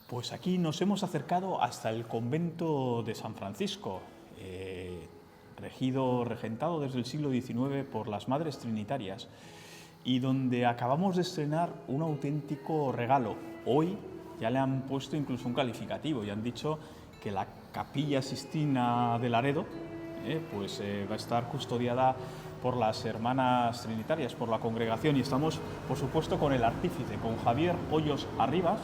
Pues aquí nos hemos acercado hasta el convento de San Francisco, regentado desde el siglo XIX por las Madres Trinitarias, y donde acabamos de estrenar un auténtico regalo. Hoy ya le han puesto incluso un calificativo y han dicho que la Capilla Sixtina de Laredo va a estar custodiada por las Hermanas Trinitarias, por la congregación, y estamos, por supuesto, con el artífice, con Javier Hoyos Arribas,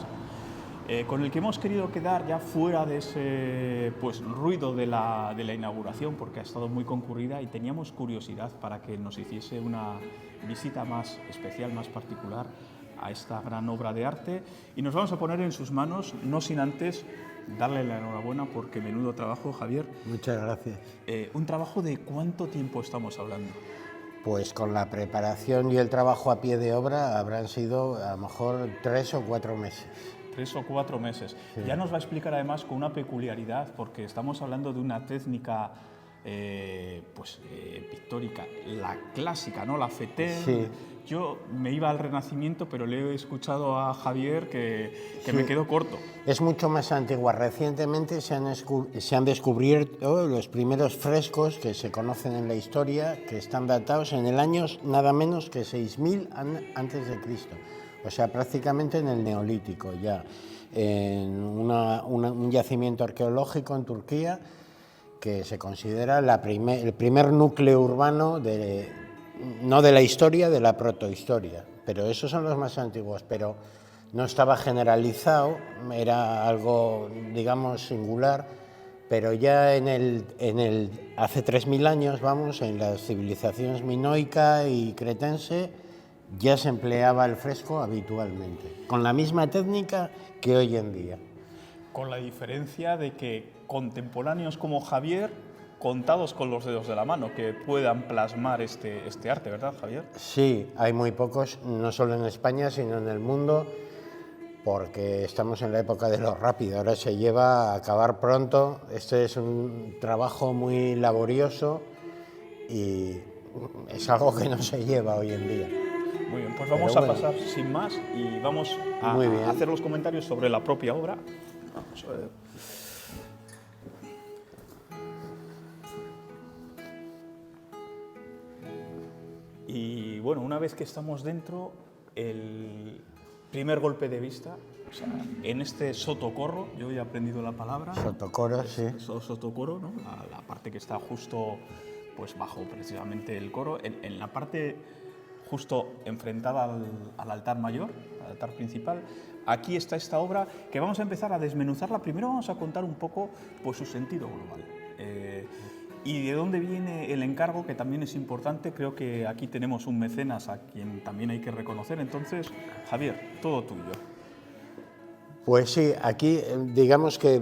con el que hemos querido quedar ya fuera de ese ruido de la inauguración, porque ha estado muy concurrida y teníamos curiosidad para que nos hiciese una visita más especial, más particular a esta gran obra de arte, y nos vamos a poner en sus manos, no sin antes darle la enhorabuena, porque menudo trabajo, Javier. Muchas gracias. ¿Un trabajo de cuánto tiempo estamos hablando? Pues con la preparación y el trabajo a pie de obra habrán sido a lo mejor 3 o 4 meses. 3 o 4 meses. Sí. Ya nos va a explicar además con una peculiaridad, porque estamos hablando de una técnica pictórica, la clásica, ¿no? La Fetén. Sí. Yo me iba al Renacimiento, pero le he escuchado a Javier que Sí. me quedo corto. Es mucho más antigua. Recientemente se han descubierto los primeros frescos que se conocen en la historia, que están datados en el año nada menos que 6000 antes de Cristo. O sea, prácticamente en el Neolítico ya, en un yacimiento arqueológico en Turquía que se considera el primer núcleo urbano, no de la historia, de la protohistoria. Pero esos son los más antiguos, pero no estaba generalizado, era algo, digamos, singular, pero ya hace 3000 años, en las civilizaciones minoica y cretense, ya se empleaba el fresco habitualmente, con la misma técnica que hoy en día. Con la diferencia de que contemporáneos como Javier, contados con los dedos de la mano, que puedan plasmar este arte, ¿verdad, Javier? Sí, hay muy pocos, no solo en España, sino en el mundo, porque estamos en la época de lo rápido, ahora se lleva a acabar pronto. Este es un trabajo muy laborioso y es algo que no se lleva hoy en día. Muy bien, pues vamos a pasar sin más y vamos a hacer los comentarios sobre la propia obra. Vamos a ver. Y bueno, una vez que estamos dentro, el primer golpe de vista, o sea, en este sotocorro, yo he aprendido la palabra. Sotocorro, sí. Sotocorro, ¿no? La parte que está justo bajo precisamente el coro, en la parte justo enfrentada al altar mayor, al altar principal. Aquí está esta obra que vamos a empezar a desmenuzarla. Primero vamos a contar un poco su sentido global y de dónde viene el encargo, que también es importante. Creo que aquí tenemos un mecenas a quien también hay que reconocer. Entonces, Javier, todo tuyo. Pues sí, aquí digamos que,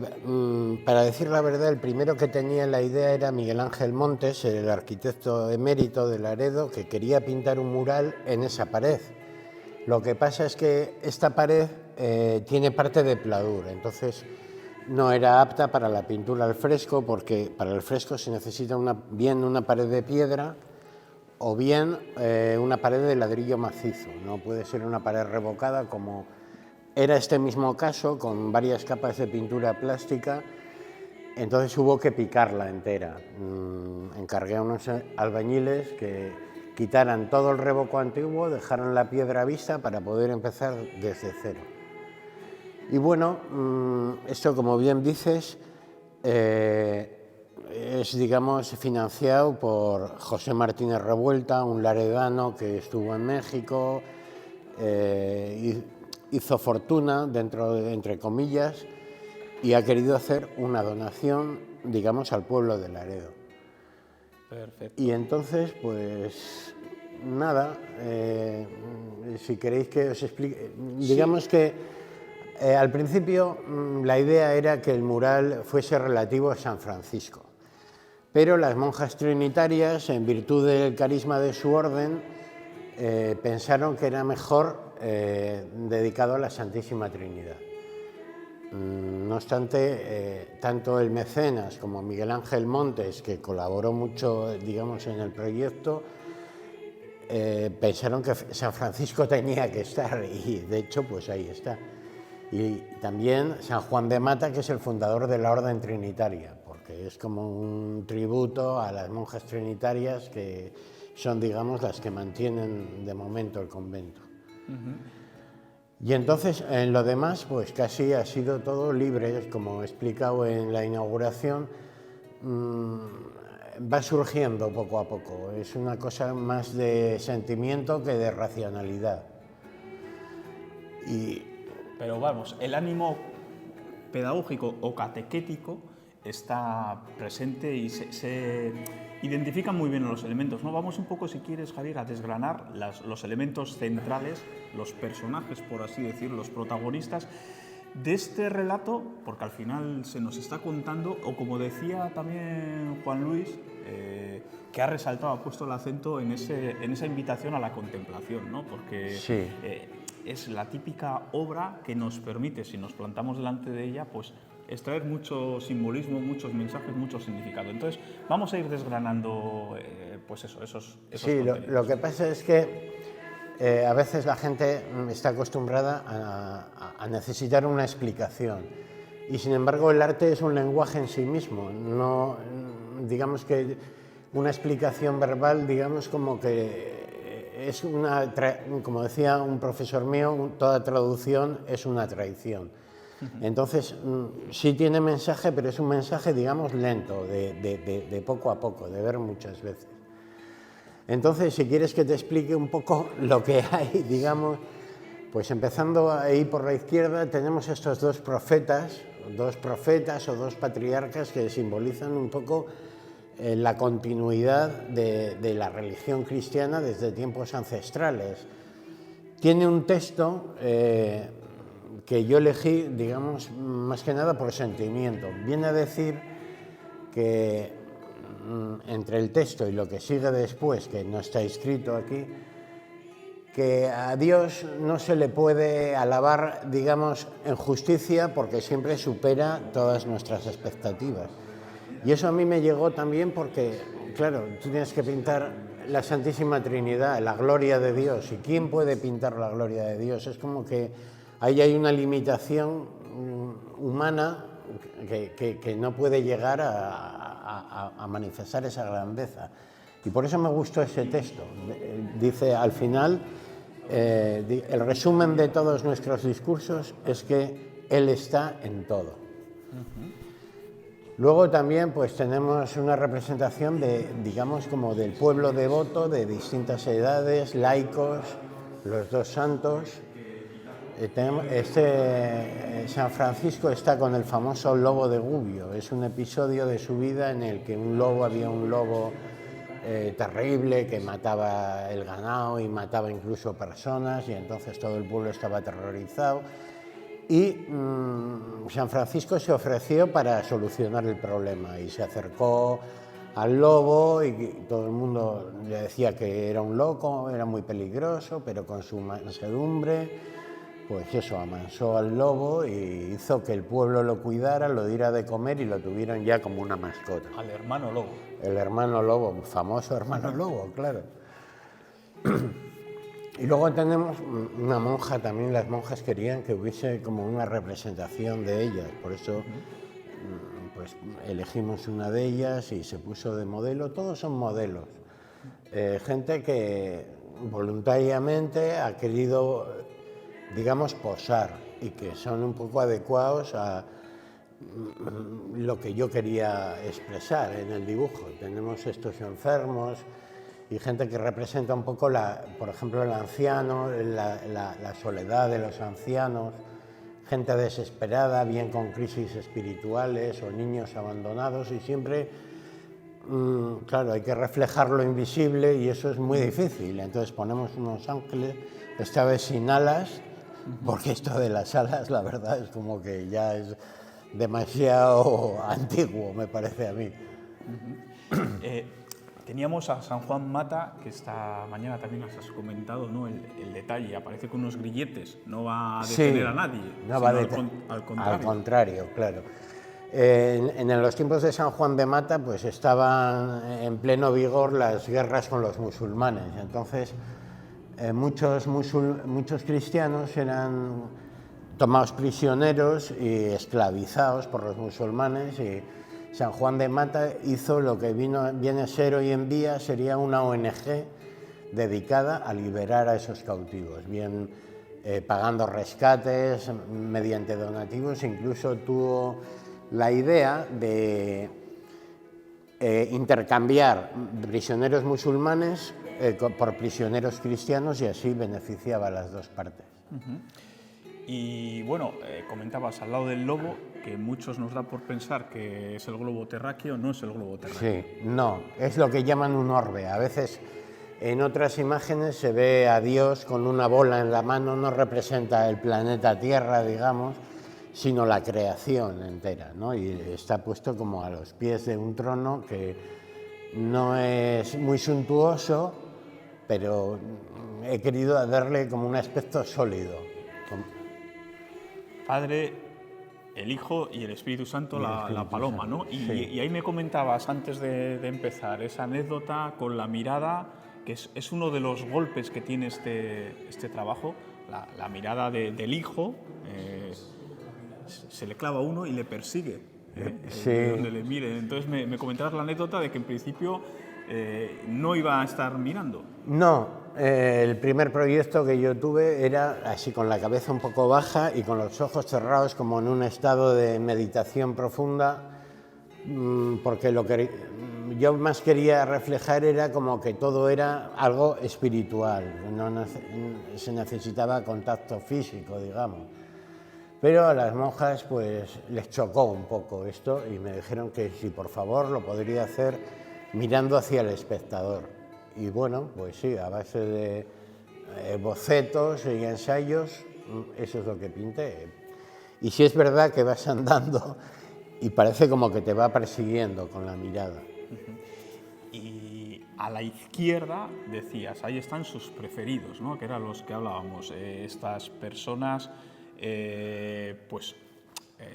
para decir la verdad, el primero que tenía la idea era Miguel Ángel Montes, el arquitecto emérito de Laredo, que quería pintar un mural en esa pared. Lo que pasa es que esta pared tiene parte de pladur, entonces no era apta para la pintura al fresco, porque para el fresco se necesita bien una pared de piedra o bien una pared de ladrillo macizo. No puede ser una pared revocada como era este mismo caso, con varias capas de pintura plástica. Entonces hubo que picarla entera. Encargué a unos albañiles que quitaran todo el revoco antiguo, dejaran la piedra vista para poder empezar desde cero. Y bueno, esto, como bien dices, es, digamos, financiado por José Martínez Revuelta, un laredano que estuvo en México, hizo fortuna, entre comillas, y ha querido hacer una donación, digamos, al pueblo de Laredo. Perfecto. Y entonces, pues nada, si queréis que os explique, digamos que al principio la idea era que el mural fuese relativo a San Francisco, pero las monjas trinitarias, en virtud del carisma de su orden, pensaron que era mejor dedicado a la Santísima Trinidad. No obstante, tanto el mecenas como Miguel Ángel Montes, que colaboró mucho, digamos, en el proyecto, pensaron que San Francisco tenía que estar, y de hecho, pues ahí está. Y también San Juan de Mata, que es el fundador de la Orden Trinitaria, porque es como un tributo a las monjas trinitarias que son, digamos, las que mantienen de momento el convento. Y entonces, en lo demás, pues casi ha sido todo libre, como he explicado en la inauguración, va surgiendo poco a poco, es una cosa más de sentimiento que de racionalidad. Pero vamos, el ánimo pedagógico o catequético está presente y se identifican muy bien los elementos, ¿no? Vamos un poco, si quieres, Javier, a desgranar los elementos centrales, los personajes, por así decirlo, los protagonistas de este relato, porque al final se nos está contando, o como decía también Juan Luis, que ha resaltado, ha puesto el acento en esa invitación a la contemplación, ¿no? Porque sí. Es la típica obra que nos permite, si nos plantamos delante de ella, pues extraer mucho simbolismo, muchos mensajes, mucho significado. Entonces, vamos a ir desgranando pues esos sí, lo que pasa es que a veces la gente está acostumbrada a necesitar una explicación y, sin embargo, el arte es un lenguaje en sí mismo. No, digamos que una explicación verbal, digamos, como que es como decía un profesor mío, toda traducción es una traición. Entonces, sí tiene mensaje, pero es un mensaje, digamos, lento, de poco a poco, de ver muchas veces. Entonces, si quieres que te explique un poco lo que hay, digamos, pues empezando ahí por la izquierda, tenemos estos dos profetas o dos patriarcas que simbolizan un poco la continuidad de la religión cristiana desde tiempos ancestrales. Tiene un texto que yo elegí, digamos, más que nada por sentimiento. Viene a decir que entre el texto y lo que sigue después, que no está escrito aquí, que a Dios no se le puede alabar, digamos, en justicia porque siempre supera todas nuestras expectativas. Y eso a mí me llegó también porque, claro, tú tienes que pintar la Santísima Trinidad, la gloria de Dios. ¿Y quién puede pintar la gloria de Dios? Es como que ahí hay una limitación humana que no puede llegar a manifestar esa grandeza. Y por eso me gustó ese texto. Dice al final, el resumen de todos nuestros discursos es que Él está en todo. Luego también pues tenemos una representación digamos, como del pueblo devoto de distintas edades, laicos, los dos santos. San Francisco está con el famoso lobo de Gubbio. Es un episodio de su vida en el que había un lobo terrible que mataba el ganado y mataba incluso personas, y entonces todo el pueblo estaba aterrorizado. Y San Francisco se ofreció para solucionar el problema y se acercó al lobo y todo el mundo le decía que era un loco, era muy peligroso, pero con su mansedumbre, pues eso, amansó al lobo y hizo que el pueblo lo cuidara, lo diera de comer y lo tuvieron ya como una mascota. Al hermano lobo. El hermano lobo, famoso hermano lobo, claro. Y luego tenemos una monja, también las monjas querían que hubiese como una representación de ellas, por eso pues elegimos una de ellas y se puso de modelo. Todos son modelos, gente que voluntariamente ha querido, digamos, posar y que son un poco adecuados a lo que yo quería expresar en el dibujo. Tenemos estos enfermos y gente que representa un poco, por ejemplo, el anciano, la soledad de los ancianos, gente desesperada, bien con crisis espirituales o niños abandonados, y siempre, claro, hay que reflejar lo invisible y eso es muy difícil. Entonces ponemos unos ángeles, esta vez sin alas, porque esto de las alas, la verdad, es como que ya es demasiado antiguo, me parece a mí. Teníamos a San Juan Mata, que esta mañana también nos has comentado, ¿no? El detalle, aparece con unos grilletes, no va a detener a nadie, no va al contrario. Al contrario, claro. En los tiempos de San Juan de Mata pues estaban en pleno vigor las guerras con los musulmanes, entonces muchos cristianos tomados prisioneros y esclavizados por los musulmanes, y San Juan de Mata hizo lo que viene a ser hoy en día, sería una ONG dedicada a liberar a esos cautivos, bien pagando rescates, mediante donativos. Incluso tuvo la idea de intercambiar prisioneros musulmanes por prisioneros cristianos, y así beneficiaba a las dos partes. Y bueno, comentabas al lado del lobo, que muchos nos da por pensar que es el globo terráqueo. No es el globo terráqueo. Sí, no, es lo que llaman un orbe. A veces en otras imágenes se ve a Dios con una bola en la mano, no representa el planeta Tierra, digamos, sino la creación entera, ¿no? Y está puesto como a los pies de un trono que no es muy suntuoso, pero he querido darle como un aspecto sólido. Padre, el Hijo y el Espíritu Santo, la paloma, ¿no? Y ahí me comentabas, antes de empezar, esa anécdota con la mirada, que es uno de los golpes que tiene este trabajo, la mirada del Hijo. Se le clava uno y le persigue, donde le mire. Entonces me comentabas la anécdota de que en principio no iba a estar mirando. No, el primer proyecto que yo tuve era así, con la cabeza un poco baja y con los ojos cerrados, como en un estado de meditación profunda, porque lo que yo más quería reflejar era como que todo era algo espiritual, no se necesitaba contacto físico, digamos. Pero a las monjas pues les chocó un poco esto y me dijeron que si por favor lo podría hacer mirando hacia el espectador. Y bueno, pues sí, a base de bocetos y ensayos, eso es lo que pinté. Y sí es verdad que vas andando y parece como que te va persiguiendo con la mirada. Y a la izquierda decías, ahí están sus preferidos, ¿no? Que eran los que hablábamos, estas personas.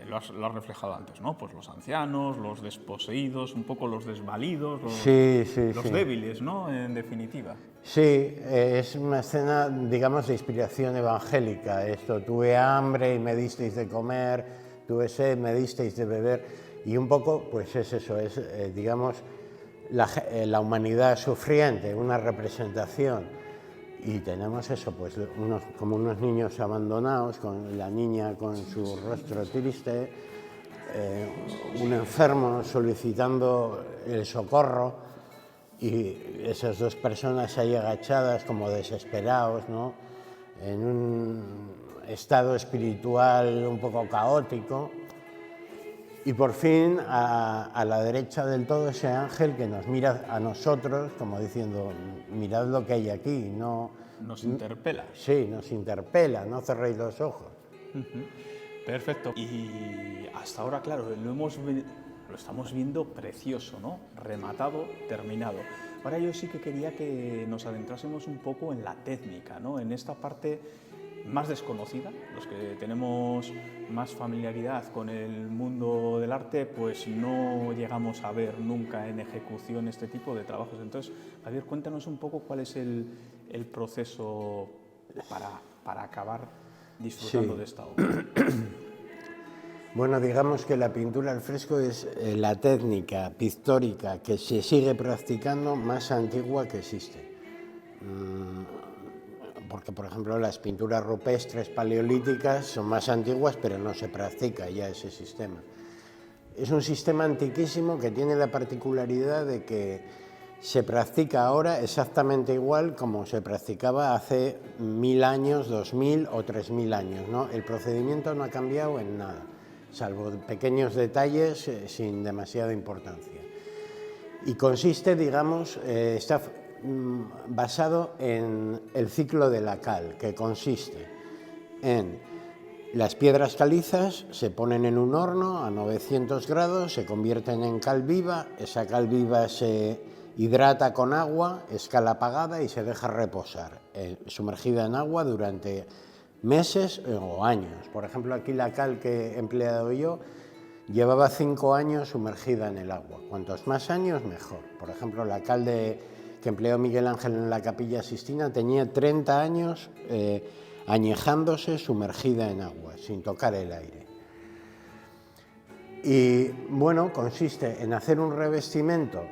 Lo has reflejado antes, ¿no? Pues los ancianos, los desposeídos, un poco los desvalidos, los débiles, ¿no? En definitiva. Sí, es una escena, digamos, de inspiración evangélica. Esto, tuve hambre y me disteis de comer, tuve sed, me disteis de beber. Y un poco, pues es eso, es, digamos, la humanidad sufriente, una representación. Y tenemos eso, pues como unos niños abandonados, con la niña con su rostro triste, un enfermo solicitando el socorro, y esas dos personas ahí agachadas como desesperados, ¿no? En un estado espiritual un poco caótico. Y por fin, a la derecha del todo, ese ángel que nos mira a nosotros, como diciendo, mirad lo que hay aquí. No, nos interpela. Sí, nos interpela, no cerréis los ojos. Perfecto. Y hasta ahora, claro, lo estamos viendo precioso, ¿no? Rematado, terminado. Ahora yo sí que quería que nos adentrásemos un poco en la técnica, ¿no? En esta parte más desconocida. Los que tenemos más familiaridad con el mundo del arte, pues no llegamos a ver nunca en ejecución este tipo de trabajos. Entonces, Javier, cuéntanos un poco cuál es el proceso para acabar disfrutando de esta obra. Bueno, digamos que la pintura al fresco es la técnica pictórica que se sigue practicando más antigua que existe. Porque, por ejemplo, las pinturas rupestres paleolíticas son más antiguas, pero no se practica ya ese sistema. Es un sistema antiquísimo que tiene la particularidad de que se practica ahora exactamente igual como se practicaba hace 1000 años, 2000 o 3000 años, ¿no? El procedimiento no ha cambiado en nada, salvo pequeños detalles sin demasiada importancia. Y consiste, digamos, está basado en el ciclo de la cal, que consiste en las piedras calizas se ponen en un horno a 900 grados, se convierten en cal viva, esa cal viva se hidrata con agua, es cal apagada y se deja reposar, sumergida en agua durante meses o años. Por ejemplo, aquí la cal que he empleado yo llevaba 5 años sumergida en el agua. Cuantos más años, mejor. Por ejemplo, la cal que empleó Miguel Ángel en la Capilla Sixtina tenía 30 años añejándose sumergida en agua, sin tocar el aire. Y bueno, consiste en hacer un revestimiento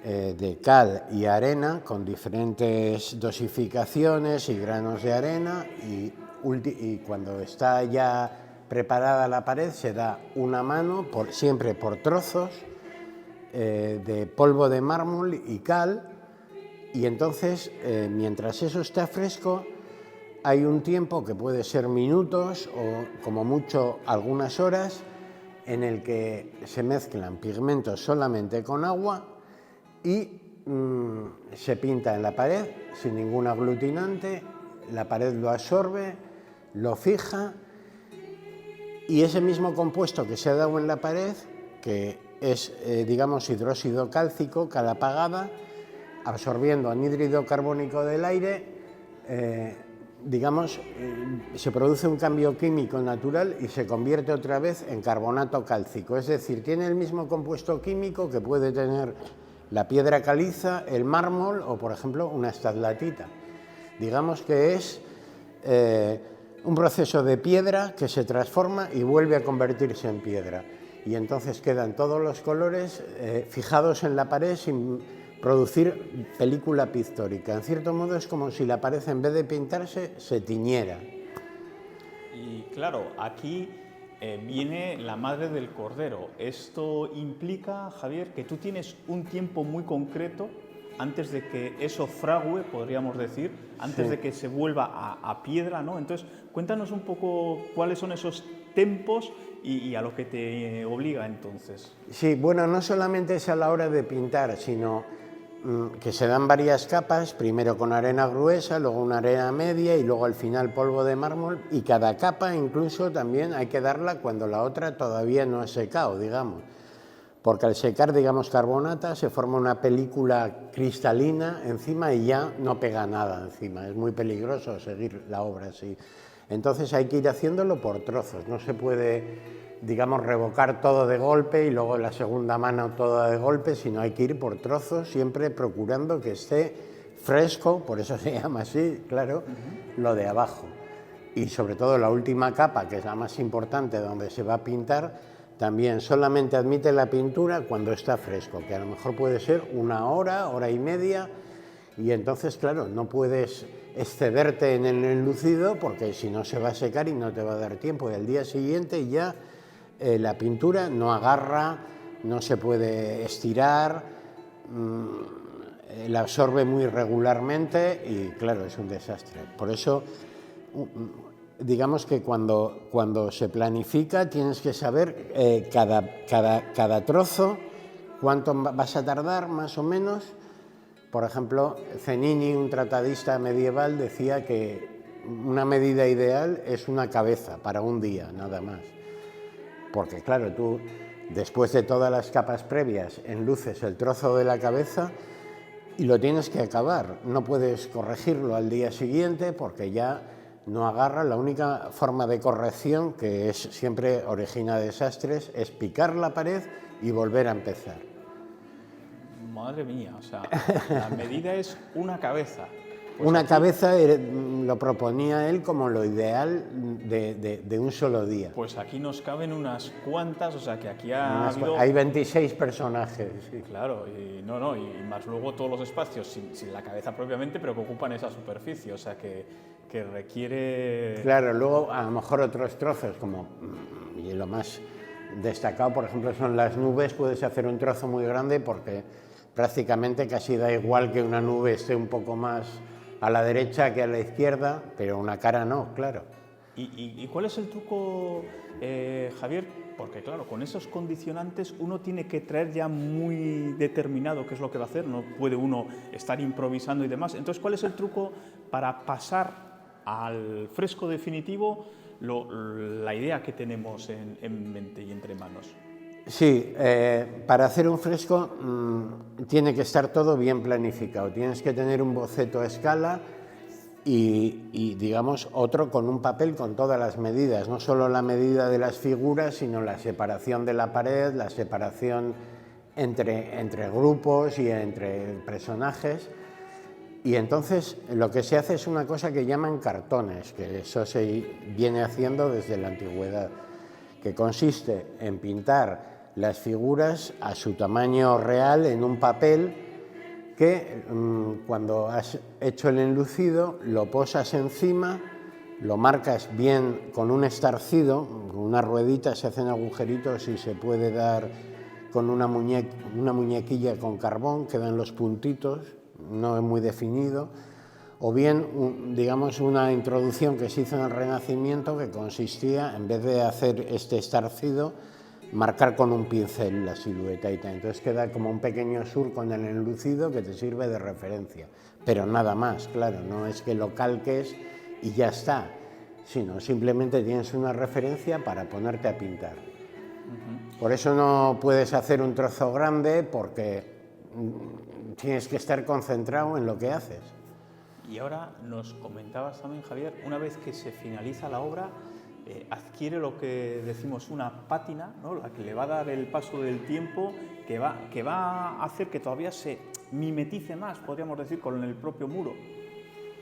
de cal y arena con diferentes dosificaciones y granos de arena y cuando está ya preparada la pared se da una mano, siempre por trozos, de polvo de mármol y cal, y entonces mientras eso está fresco hay un tiempo que puede ser minutos o como mucho algunas horas en el que se mezclan pigmentos solamente con agua y se pinta en la pared sin ningún aglutinante, la pared lo absorbe, lo fija y ese mismo compuesto que se ha dado en la pared, que es digamos hidróxido cálcico, cal apagada, absorbiendo anhídrido carbónico del aire, se produce un cambio químico natural y se convierte otra vez en carbonato cálcico, es decir, tiene el mismo compuesto químico que puede tener la piedra caliza, el mármol o, por ejemplo, una estalactita. Digamos que es un proceso de piedra que se transforma y vuelve a convertirse en piedra. Y entonces quedan todos los colores fijados en la pared sin producir película pictórica. En cierto modo es como si la pared, en vez de pintarse, se tiñera. Y claro, aquí viene la madre del cordero. Esto implica, Javier, que tú tienes un tiempo muy concreto antes de que eso frague, podríamos decir, antes sí. de que se vuelva a piedra, ¿no? Entonces, cuéntanos un poco cuáles son esos tiempos y a lo que te obliga entonces. Sí, bueno, no solamente es a la hora de pintar, sino que se dan varias capas, primero con arena gruesa, luego una arena media y luego al final polvo de mármol, y cada capa incluso también hay que darla cuando la otra todavía no ha secado, digamos, porque al secar, digamos, carbonata se forma una película cristalina encima y ya no pega nada encima, es muy peligroso seguir la obra así. Entonces hay que ir haciéndolo por trozos, no se puede, digamos, revocar todo de golpe y luego la segunda mano toda de golpe, sino hay que ir por trozos, siempre procurando que esté fresco, por eso se llama así, claro, lo de abajo. Y sobre todo la última capa, que es la más importante, donde se va a pintar, también solamente admite la pintura cuando está fresco, que a lo mejor puede ser una hora, hora y media, y entonces, claro, no puedes excederte en el enlucido porque si no se va a secar y no te va a dar tiempo. Y al día siguiente ya la pintura no agarra, no se puede estirar, la absorbe muy regularmente y, claro, es un desastre. Por eso, digamos que cuando se planifica tienes que saber cada trozo, cuánto vas a tardar más o menos. Por ejemplo, Zenini, un tratadista medieval, decía que una medida ideal es una cabeza para un día, nada más. Porque claro, tú después de todas las capas previas enluces el trozo de la cabeza y lo tienes que acabar. No puedes corregirlo al día siguiente porque ya no agarra. La única forma de corrección, que es siempre origina desastres, es picar la pared y volver a empezar. Madre mía, o sea, la medida es una cabeza. Pues una cabeza lo proponía él como lo ideal de un solo día. Pues aquí nos caben unas cuantas, o sea que aquí habido... Hay 26 personajes. Sí. Claro, y más luego todos los espacios sin la cabeza propiamente, pero que ocupan esa superficie, o sea que requiere... Claro, luego a lo mejor otros trozos, como y lo más destacado, por ejemplo, son las nubes. Puedes hacer un trozo muy grande porque prácticamente casi da igual que una nube esté un poco más a la derecha que a la izquierda, pero una cara no, claro. ¿Y cuál es el truco, Javier? Porque claro, con esos condicionantes uno tiene que traer ya muy determinado qué es lo que va a hacer, no puede uno estar improvisando y demás. Entonces, ¿cuál es el truco para pasar al fresco definitivo la idea que tenemos en mente y entre manos? Sí, para hacer un fresco tiene que estar todo bien planificado. Tienes que tener un boceto a escala y digamos, otro con un papel con todas las medidas, no solo la medida de las figuras, sino la separación de la pared, la separación entre grupos y entre personajes. Y entonces lo que se hace es una cosa que llaman cartones, que eso se viene haciendo desde la antigüedad, que consiste en pintar las figuras a su tamaño real en un papel que cuando has hecho el enlucido lo posas encima, lo marcas bien con un estarcido, con una ruedita, se hacen agujeritos y se puede dar con una muñequilla con carbón, quedan los puntitos, no es muy definido, o bien, digamos, una introducción que se hizo en el Renacimiento que consistía, en vez de hacer este estarcido, marcar con un pincel la silueta y tal. Entonces queda como un pequeño surco en el enlucido que te sirve de referencia, pero nada más, claro, no es que lo calques y ya está, sino simplemente tienes una referencia para ponerte a pintar. Por eso no puedes hacer un trozo grande porque tienes que estar concentrado en lo que haces. Y ahora nos comentabas también, Javier, una vez que se finaliza la obra, adquiere lo que decimos una pátina, ¿no? La que le va a dar el paso del tiempo, que va a hacer que todavía se mimetice más, podríamos decir, con el propio muro.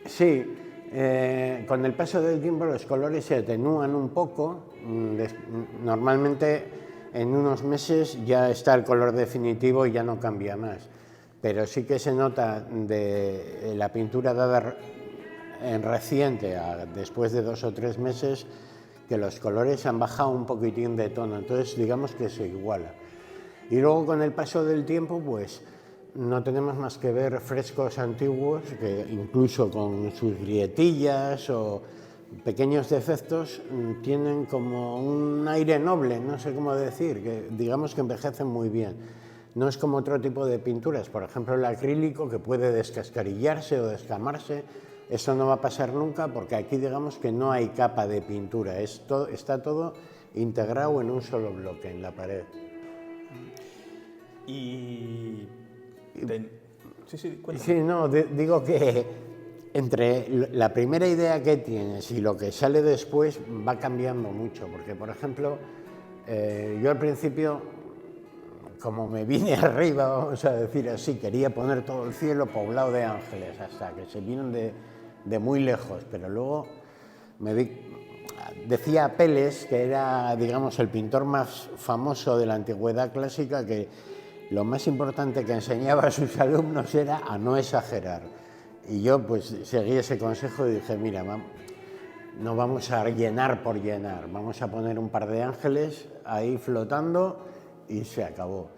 Sí, con el paso del tiempo los colores se atenúan un poco. Normalmente en unos meses ya está el color definitivo y ya no cambia más. Pero sí que se nota de la pintura dada en reciente, después de 2 o 3 meses, que los colores han bajado un poquitín de tono, entonces digamos que se iguala. Y luego con el paso del tiempo, pues no tenemos más que ver frescos antiguos que incluso con sus grietillas o pequeños defectos tienen como un aire noble, no sé cómo decir, que digamos que envejecen muy bien. No es como otro tipo de pinturas, por ejemplo el acrílico, que puede descascarillarse o descamarse. Eso no va a pasar nunca porque aquí digamos que no hay capa de pintura, está todo integrado en un solo bloque en la pared. Sí, cuéntame. Sí, no, digo que entre la primera idea que tienes y lo que sale después va cambiando mucho, porque por ejemplo, yo al principio, como me vine arriba, vamos a decir así, quería poner todo el cielo poblado de ángeles, hasta que se vienen de muy lejos, pero luego decía Apelles, que era, digamos, el pintor más famoso de la antigüedad clásica, que lo más importante que enseñaba a sus alumnos era a no exagerar. Y yo pues seguí ese consejo y dije, mira, no vamos a llenar por llenar, vamos a poner un par de ángeles ahí flotando y se acabó.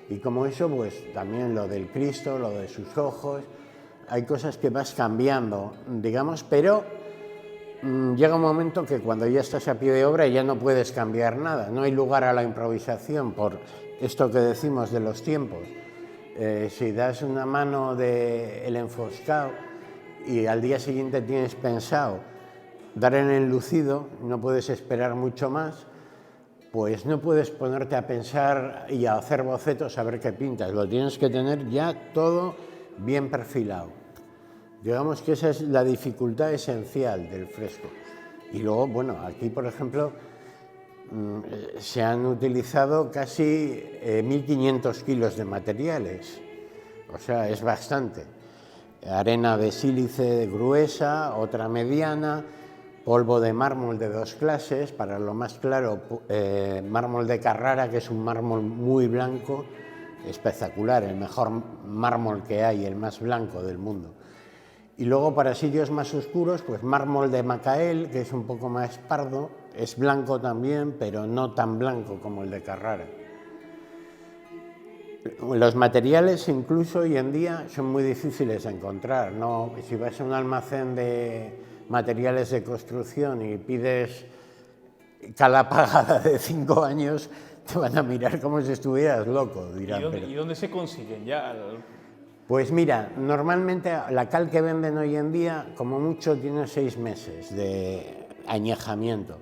Y como eso, pues también lo del Cristo, lo de sus ojos, hay cosas que vas cambiando, digamos, pero llega un momento que cuando ya estás a pie de obra ya no puedes cambiar nada, no hay lugar a la improvisación por esto que decimos de los tiempos. Si das una mano del enfoscado y al día siguiente tienes pensado dar en el lucido, no puedes esperar mucho más, pues no puedes ponerte a pensar y a hacer bocetos a ver qué pintas, lo tienes que tener ya todo bien perfilado. Digamos que esa es la dificultad esencial del fresco. Y luego, bueno, aquí por ejemplo se han utilizado casi 1.500 kilos de materiales, o sea, es bastante. Arena de sílice gruesa, otra mediana, polvo de mármol de 2 clases, para lo más claro, mármol de Carrara, que es un mármol muy blanco, espectacular, el mejor mármol que hay, el más blanco del mundo. Y luego para sitios más oscuros, pues mármol de Macael, que es un poco más pardo, es blanco también, pero no tan blanco como el de Carrara. Los materiales incluso hoy en día son muy difíciles de encontrar, ¿no? Si vas a un almacén de materiales de construcción y pides cala pagada de 5 años, te van a mirar como si estuvieras loco, dirán. ¿Y dónde se consiguen ya? Pues mira, normalmente la cal que venden hoy en día, como mucho, tiene 6 meses de añejamiento.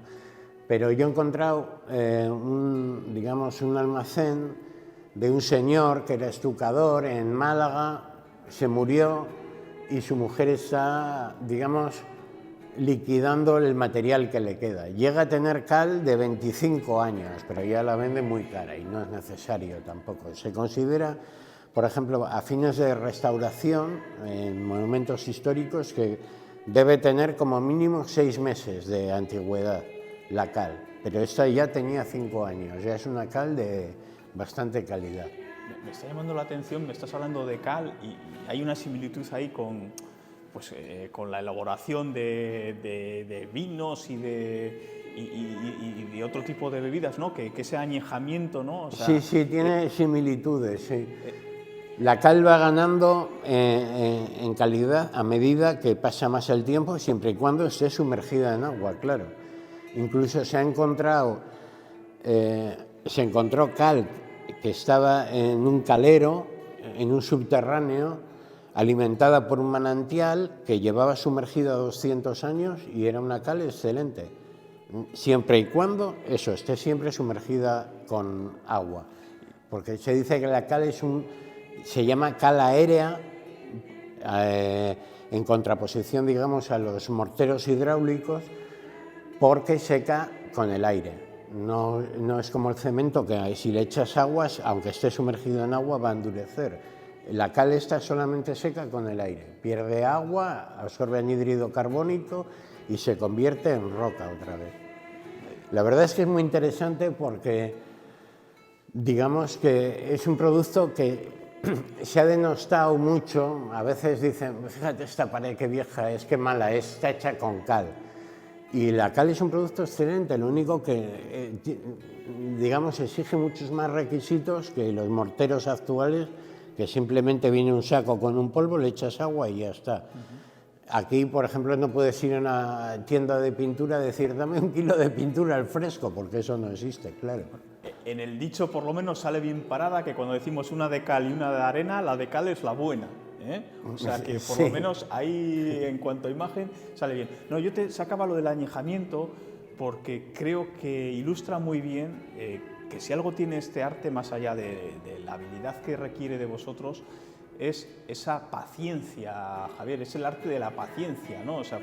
Pero yo he encontrado un almacén de un señor que era estucador en Málaga, se murió y su mujer está, digamos, liquidando el material que le queda. Llega a tener cal de 25 años, pero ya la vende muy cara y no es necesario tampoco. Se considera por ejemplo, a fines de restauración en monumentos históricos, que debe tener como mínimo 6 meses de antigüedad la cal, pero esta ya tenía 5 años, ya es una cal de bastante calidad. Me está llamando la atención, me estás hablando de cal y hay una similitud ahí con, pues, con la elaboración de vinos y de otro tipo de bebidas, ¿no? Que ese añejamiento, ¿no? O sea, sí, tiene similitudes, sí. La cal va ganando en calidad a medida que pasa más el tiempo, siempre y cuando esté sumergida en agua, claro. Incluso se encontró cal que estaba en un calero, en un subterráneo, alimentada por un manantial que llevaba sumergida 200 años y era una cal excelente, siempre y cuando eso esté siempre sumergida con agua, porque se dice que la cal se llama cal aérea, en contraposición, digamos, a los morteros hidráulicos, porque seca con el aire. No es como el cemento, que si le echas aguas, aunque esté sumergido en agua, va a endurecer. La cal esta solamente seca con el aire, pierde agua, absorbe anhídrido carbónico y se convierte en roca otra vez. La verdad es que es muy interesante porque, digamos que es un producto que se ha denostado mucho. A veces dicen, fíjate esta pared qué vieja es, qué mala es, está hecha con cal. Y la cal es un producto excelente, lo único que, digamos, exige muchos más requisitos que los morteros actuales, que simplemente viene un saco con un polvo, le echas agua y ya está. Aquí, por ejemplo, no puedes ir a una tienda de pintura y decir, dame 1 kilo de pintura al fresco, porque eso no existe, claro. En el dicho, por lo menos, sale bien parada que cuando decimos una de cal y una de arena, la de cal es la buena. O sea que por lo menos ahí, en cuanto a imagen, sale bien. No, yo te sacaba lo del añejamiento porque creo que ilustra muy bien que si algo tiene este arte, más allá de la habilidad que requiere de vosotros, es esa paciencia, Javier, es el arte de la paciencia, ¿no? O sea,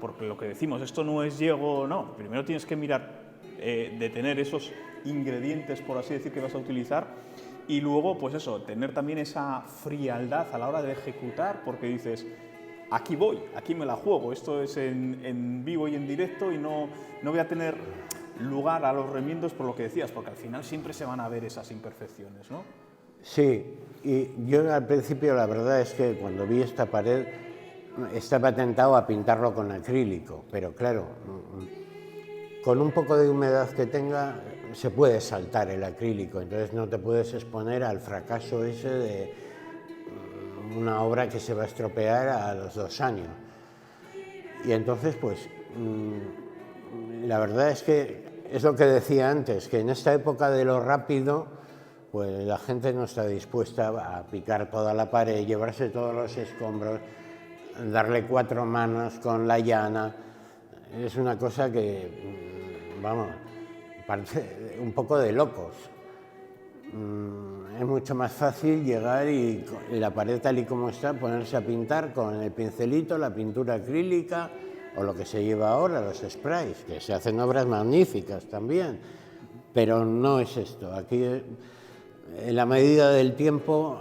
porque lo que decimos, esto no es llego, no, primero tienes que mirar de tener esos ingredientes, por así decir, que vas a utilizar. Y luego, pues eso, tener también esa frialdad a la hora de ejecutar, porque dices, aquí voy, aquí me la juego, esto es en vivo y en directo y no voy a tener lugar a los remiendos por lo que decías, porque al final siempre se van a ver esas imperfecciones, ¿no? Sí, y yo al principio la verdad es que cuando vi esta pared estaba tentado a pintarlo con acrílico, pero claro, con un poco de humedad que tenga se puede saltar el acrílico, entonces no te puedes exponer al fracaso ese de una obra que se va a estropear a los 2 años. Y entonces, pues, la verdad es que es lo que decía antes, que en esta época de lo rápido, pues la gente no está dispuesta a picar toda la pared, llevarse todos los escombros, darle 4 manos con la llana. Es una cosa que, vamos, parece un poco de locos. Es mucho más fácil llegar y la pared tal y como está, ponerse a pintar con el pincelito, la pintura acrílica o lo que se lleva ahora, los sprays, que se hacen obras magníficas también, pero no es esto. Aquí, en la medida del tiempo,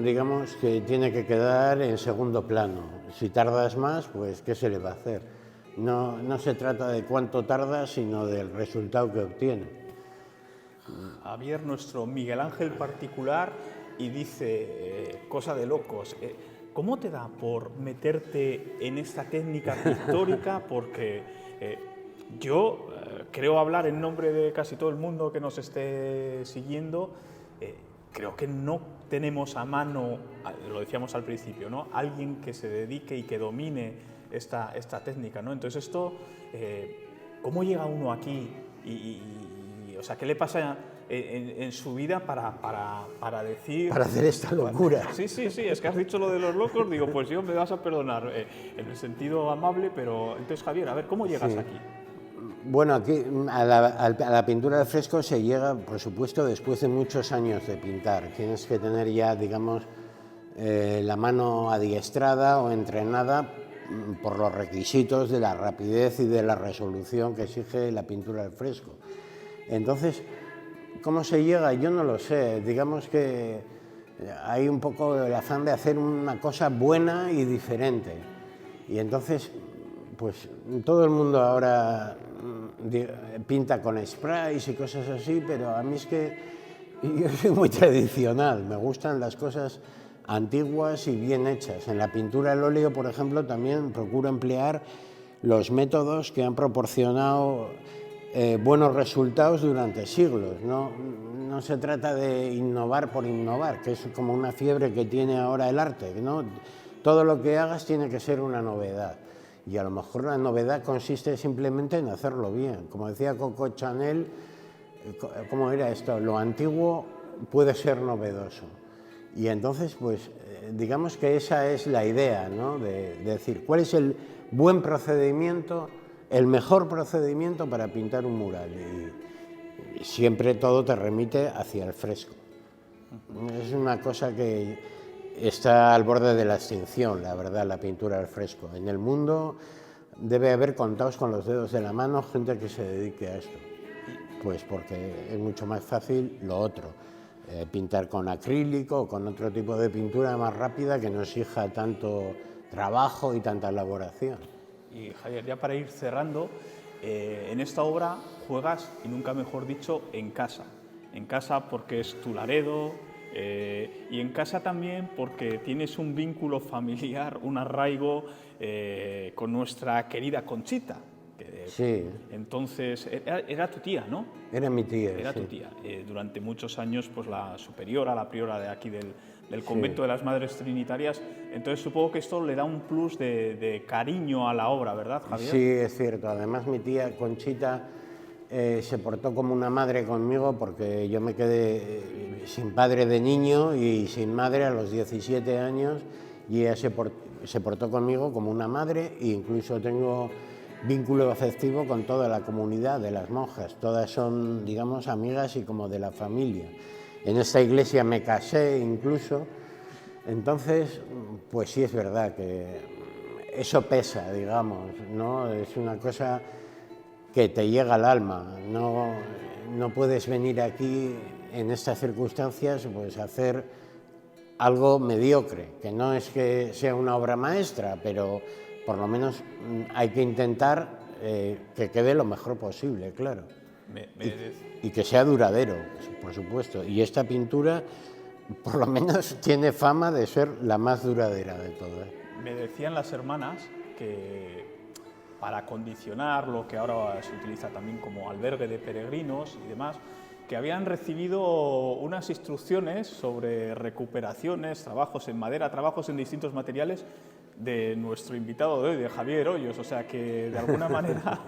digamos que tiene que quedar en segundo plano. Si tardas más, pues ¿qué se le va a hacer? No se trata de cuánto tarda, sino del resultado que obtiene. Javier, nuestro Miguel Ángel particular, y dice, cosa de locos, ¿cómo te da por meterte en esta técnica pictórica? Porque yo creo hablar en nombre de casi todo el mundo que nos esté siguiendo, creo que no tenemos a mano, lo decíamos al principio, ¿no? Alguien que se dedique y que domine esta técnica, ¿no? Entonces esto, ¿cómo llega uno aquí? O sea, ¿qué le pasa en su vida para decir... Para hacer esta locura. Sí, es que has dicho lo de los locos, digo, pues yo me vas a perdonar en el sentido amable, pero entonces, Javier, a ver, ¿cómo llegas aquí? Bueno, aquí a la pintura al fresco se llega, por supuesto, después de muchos años de pintar. Tienes que tener ya, digamos, la mano adiestrada o entrenada por los requisitos de la rapidez y de la resolución que exige la pintura al fresco. Entonces, ¿cómo se llega? Yo no lo sé. Digamos que hay un poco el afán de hacer una cosa buena y diferente. Y entonces, pues todo el mundo ahora pinta con sprays y cosas así, pero a mí es que yo soy muy tradicional, me gustan las cosas antiguas y bien hechas. En la pintura al óleo, por ejemplo, también procuro emplear los métodos que han proporcionado buenos resultados durante siglos. No se trata de innovar por innovar, que es como una fiebre que tiene ahora el arte, ¿no? Todo lo que hagas tiene que ser una novedad. Y a lo mejor la novedad consiste simplemente en hacerlo bien. Como decía Coco Chanel, ¿cómo era esto? Lo antiguo puede ser novedoso. Y entonces, pues, digamos que esa es la idea, ¿no? De decir, ¿cuál es el buen procedimiento, el mejor procedimiento para pintar un mural? Y siempre todo te remite hacia el fresco. Es una cosa que está al borde de la extinción, la verdad, la pintura al fresco. En el mundo debe haber, contados con los dedos de la mano, gente que se dedique a esto. Pues porque es mucho más fácil lo otro, pintar con acrílico o con otro tipo de pintura más rápida que no exija tanto trabajo y tanta elaboración. Y Javier, ya para ir cerrando, en esta obra juegas, y nunca mejor dicho, en casa porque es tu Laredo, y en casa también porque tienes un vínculo familiar, un arraigo con nuestra querida Conchita. Sí. Entonces, era tu tía, ¿no? Era mi tía. Era sí. tu tía. Durante muchos años, pues la superiora, la priora de aquí del convento de las Madres Trinitarias. Entonces, supongo que esto le da un plus de cariño a la obra, ¿verdad, Javier? Sí, es cierto. Además, mi tía Conchita se portó como una madre conmigo porque yo me quedé sin padre de niño y sin madre a los 17 años y ella se portó conmigo como una madre e incluso tengo vínculo afectivo con toda la comunidad de las monjas. Todas son, digamos, amigas y como de la familia. En esta iglesia me casé incluso. Entonces, pues sí es verdad que eso pesa, digamos, ¿no? Es una cosa que te llega al alma. No puedes venir aquí en estas circunstancias pues a hacer algo mediocre, que no es que sea una obra maestra, pero por lo menos hay que intentar que quede lo mejor posible, claro. Y que sea duradero, por supuesto. Y esta pintura, por lo menos, tiene fama de ser la más duradera de todas. Me decían las hermanas que para acondicionar lo que ahora se utiliza también como albergue de peregrinos y demás, que habían recibido unas instrucciones sobre recuperaciones, trabajos en madera, trabajos en distintos materiales de nuestro invitado de hoy, de Javier Hoyos, o sea que de alguna manera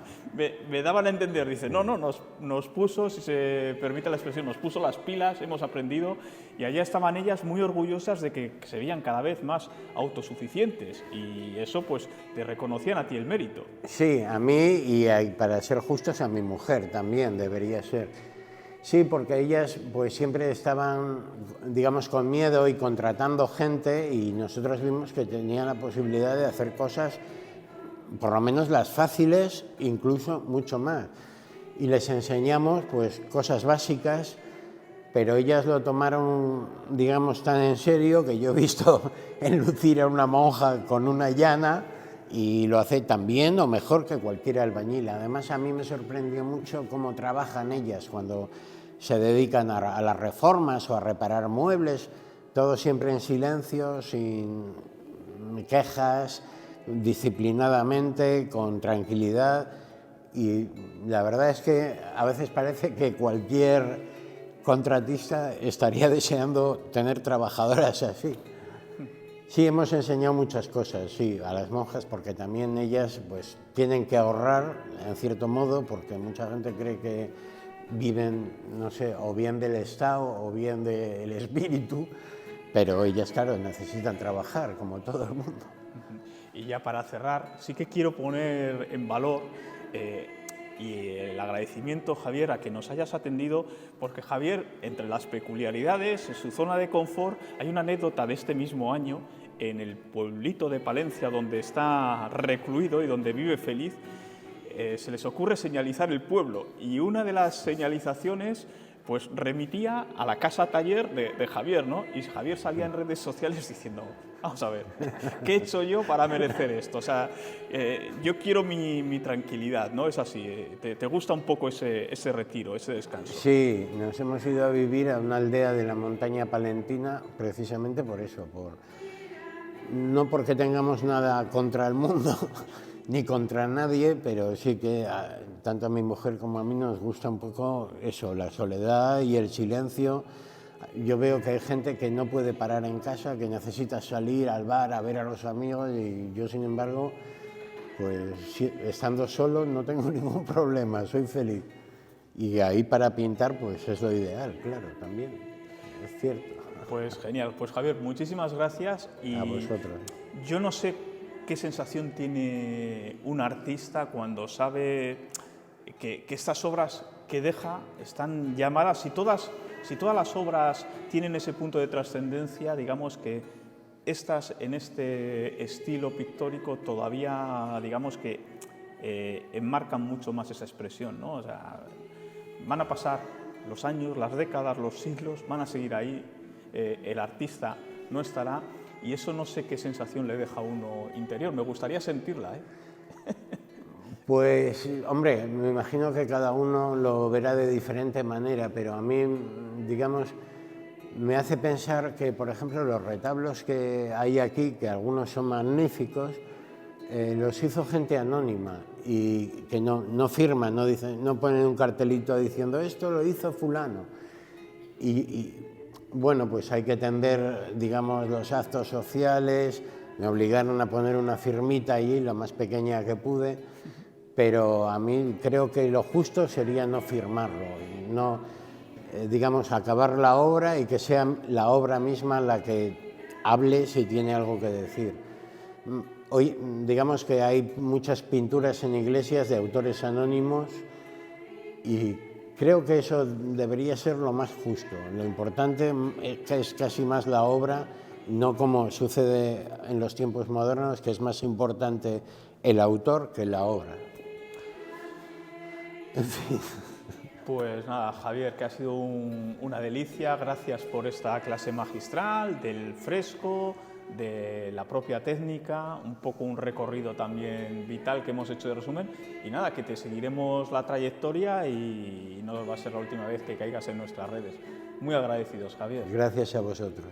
me daban a entender, dice, nos puso, si se permite la expresión, nos puso las pilas, hemos aprendido, y allá estaban ellas muy orgullosas de que se veían cada vez más autosuficientes, y eso pues te reconocían a ti el mérito. Sí, a mí y para ser justos a mi mujer también debería ser. Sí, porque ellas pues siempre estaban, digamos, con miedo y contratando gente y nosotros vimos que tenían la posibilidad de hacer cosas, por lo menos las fáciles, incluso mucho más. Y les enseñamos pues cosas básicas, pero ellas lo tomaron, digamos, tan en serio que yo he visto enlucir a una monja con una llana y lo hace tan bien o mejor que cualquier albañil. Además, a mí me sorprendió mucho cómo trabajan ellas cuando se dedican a las reformas o a reparar muebles, todo siempre en silencio, sin quejas, disciplinadamente, con tranquilidad. Y la verdad es que a veces parece que cualquier contratista estaría deseando tener trabajadoras así. Sí, hemos enseñado muchas cosas, sí, a las monjas, porque también ellas pues tienen que ahorrar, en cierto modo, porque mucha gente cree que viven, no sé, o bien del Estado o bien del espíritu, pero ellas, claro, necesitan trabajar, como todo el mundo. Y ya para cerrar, sí que quiero poner en valor y el agradecimiento, Javier, a que nos hayas atendido, porque Javier, entre las peculiaridades, en su zona de confort, hay una anécdota de este mismo año, en el pueblito de Palencia, donde está recluido y donde vive feliz, se les ocurre señalizar el pueblo, y una de las señalizaciones pues remitía a la casa taller de Javier, ¿no? Y Javier salía en redes sociales diciendo, vamos a ver, ¿qué he hecho yo para merecer esto? O sea, yo quiero mi tranquilidad, ¿no? Es así, ¿te gusta un poco ese retiro, ese descanso? Sí, nos hemos ido a vivir a una aldea de la montaña palentina precisamente por eso, no porque tengamos nada contra el mundo ni contra nadie, pero sí que tanto a mi mujer como a mí nos gusta un poco eso, la soledad y el silencio. Yo veo que hay gente que no puede parar en casa, que necesita salir al bar a ver a los amigos, y yo, sin embargo, pues estando solo no tengo ningún problema, soy feliz. Y ahí para pintar pues es lo ideal, claro, también, es cierto. Pues genial, pues Javier, muchísimas gracias. Y a vosotros. Yo no sé qué sensación tiene un artista cuando sabe que estas obras que deja están llamadas, si todas las obras tienen ese punto de trascendencia, digamos que estas en este estilo pictórico todavía, digamos que enmarcan mucho más esa expresión, ¿no? O sea, van a pasar los años, las décadas, los siglos, van a seguir ahí, el artista no estará, y eso no sé qué sensación le deja a uno interior, me gustaría sentirla, ¿eh? Pues, hombre, me imagino que cada uno lo verá de diferente manera, pero a mí, digamos, me hace pensar que, por ejemplo, los retablos que hay aquí, que algunos son magníficos, los hizo gente anónima y que no firman, no ponen un cartelito diciendo esto lo hizo fulano. Y bueno, pues hay que tender, digamos, los actos sociales. Me obligaron a poner una firmita allí, lo más pequeña que pude, pero a mí creo que lo justo sería no firmarlo, no, digamos, acabar la obra y que sea la obra misma la que hable si tiene algo que decir. Hoy, digamos que hay muchas pinturas en iglesias de autores anónimos y creo que eso debería ser lo más justo. Lo importante es casi más la obra, no como sucede en los tiempos modernos, que es más importante el autor que la obra. En fin. Pues nada, Javier, que ha sido una delicia. Gracias por esta clase magistral del fresco, de la propia técnica, un poco un recorrido también vital que hemos hecho de resumen. Y nada, que te seguiremos la trayectoria y no va a ser la última vez que caigas en nuestras redes. Muy agradecidos, Javier. Gracias a vosotros.